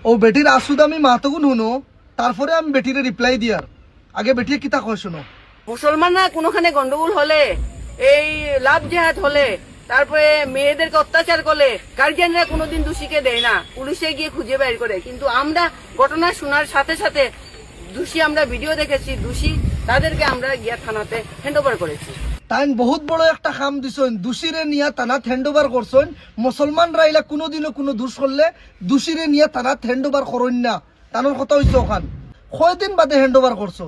ও বেটির আসুদ আমি মাতগুন শুনো, তারপরে আমি বেটিরে রিপ্লাই দিয়ার আগে বেটিয়ে কিতা কয় শুনো। মুসলমানরা কোনোখানে গন্ডগোল হলে, এই লাভ জেহাদ হলে, তারপরে মেয়েদেরকে অত্যাচার করলে গার্জিয়ানরা কোনোদিন দোষীকে দেয় না, পুলিশে গিয়ে খুঁজে বের করে। কিন্তু আমরা ঘটনা শোনার সাথে সাথে দোষী আমরা ভিডিও দেখেছি, দোষী তাদেরকে আমরা গিয়া থানাতে হ্যান্ড ওভার করেছি। তাই বহুত বড় একটা কাম দিছেন, দোষীরে নিয়া থানাত হ্যান্ড ওভার করছেন। মুসলমানরা এলা কোনোদিনও কোনো দোষ করলে দোষীরে নিয়া থানাত হ্যান্ড ওভার করেন না। তানোর কথা হইছে ওখান কয়দিন বাদে হ্যান্ড ওভার করছো,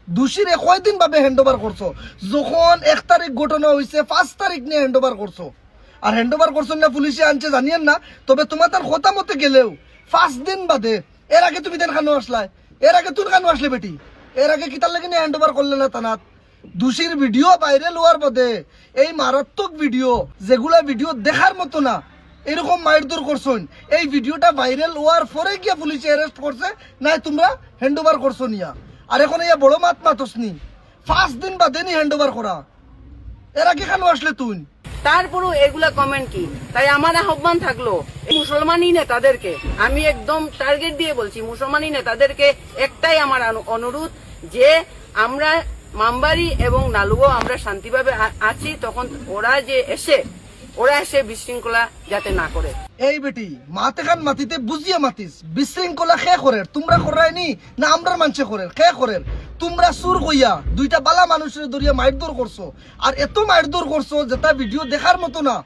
দোষীরে কয়দিন ভাবে হ্যান্ড ওভার করছো? যখন 1 তারিখ ঘটনা হয়েছে 5 তারিখ নিয়ে হ্যান্ড ওভার করছো। আর হ্যান্ড ওভার করছেন না পুলিশে আনছে জানিয়েন না, তবে তোমার তার কথা মতে গেলেও 5 দিন বাদে। এর আগে তুমি দেন খানো আসলাই, এর আগে তুই খানো আসলে বেটি, এর আগে কিতার লাগে হ্যান্ড ওভার করলে না থানাত? দোষীর ভিডিও ভাইরাল হওয়ার বাদে এই মারাত্মক ভিডিও, যেগুলা ভিডিও দেখার মতো না, এরকম মারধর করছেন, এই ভিডিওটা ভাইরাল হওয়ার পরে গিয়া পুলিশে অ্যারেস্ট করছে, নাই তোমরা হ্যান্ড ওভার করছো নিয়া। আর এখন ইয়া বড় মাত মাতসনি 5 দিন বাদে নি হ্যান্ড ওভার করা, এর আগে কেন আসলে তুই? তারপরও এগুলা কমেন্ট কি? তাই আমার আহ্বান থাকলো এই মুসলমানই নেতাদেরকে, আমি একদম টার্গেট দিয়ে বলছি, মুসলমানই নেতাদেরকে একটাই আমার অনুরোধ যে আমরা মামবাড়ি এবং নালুও আমরা শান্তিভাবে আছি, তখন ওরা এসে বিশৃঙ্খলা যাতে না করে। এই বেটি মাতে খান মাতিতে বুঝিয়ে মাতিস, বিশৃঙ্খলা খে করে তোমরা করায়নি না আমরা মানুষে করে খে করে? তোমরা সুর কইয়া দুইটা বালা মানুষের দরিয়া মারধর করছো, আর এত মারধর করছো যেটা ভিডিও দেখার মতো না,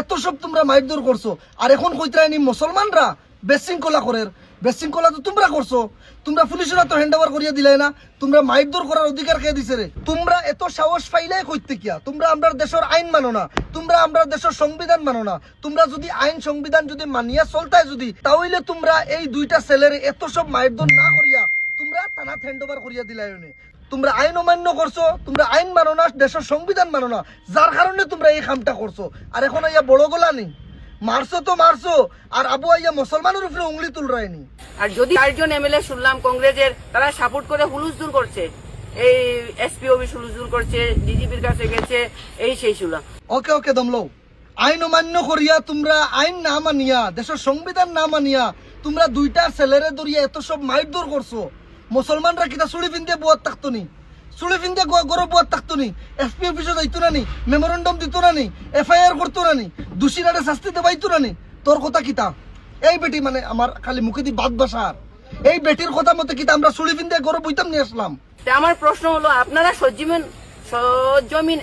এত সব তোমরা মারধর করছো। আর এখন কইতায়নি মুসলমানরা বিশৃঙ্খলা করে, বিশৃঙ্খলা তো তোমরা করছো। তোমরা পুলিশেরা তো হ্যান্ড ওভার করিয়া দিলে না, তোমরা মারধর করার অধিকার কে দিছে রে? তোমরা এত সাহস পাইলে কইতে কিয়া? তোমরা আমরা দেশের আইন মানো না, তোমরা আমরা দেশের সংবিধান মানো না। তোমরা যদি আইন সংবিধান যদি মানিয়া চলতায় যদি, তাহলে তোমরা এই দুইটা ছেলের এত সব মারধর না করিয়া তোমরা থানা হ্যান্ড ওভার করিয়া দিলাই। তোমরা আইন অমান্য করছো, তোমরা আইন মানো না, দেশের সংবিধান মানো না, যার কারণে তোমরা এই কামটা করছো। আর এখন ইয়া বড় গলা নেই, মারছো তো মারছো, আর আবু আইয়া মুসলমানের উপরে উংলি তুলরায়নি। আর যদি 4জন এমএলএ শুনলাম কংগ্রেসের, তারা সাপোর্ট করে হুলুস্থুল করছে, এই এসপি অফিস হুলুস্থুল করছে, ডিজিপির কাছে গেছে, এই সেই শুনলাম। ওকে ওকে দমলো, আইন অমান্য করিয়া তোমরা আইন না মানিয়া, দেশের সংবিধান না মানিয়া তোমরা দুইটা ছেলেরে ধরিয়া এত সব মারধর করছো। মুসলমানরা কিতা চুড়ি পিন্ধে বুয়ার থাকতো নি? চুড়ি পিন্ধে গরব বুয়ার থাকতো নি? এসপি অফিসে যাইতো না নি? মেমোরেন্ডাম দিত না নি? এফআইআর করতো না নি? দোষীরারে শাস্তি দেবাইতো না নি? তোর কথা কিতা? এই বেটি মানে আমার খালি মুখে দি বাদ বাসার, এই বেটির কথা মতে কিতা আমরা চুড়ি পিন্ধে গরব বইতাম নিয়ে আসলাম? আমার প্রশ্ন হলো, আপনারা সরজমিন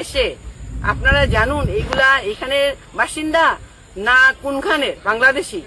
এসে আপনারা জানুন এইগুলা এখানে বাসিন্দা না কোনখানে বাংলাদেশি?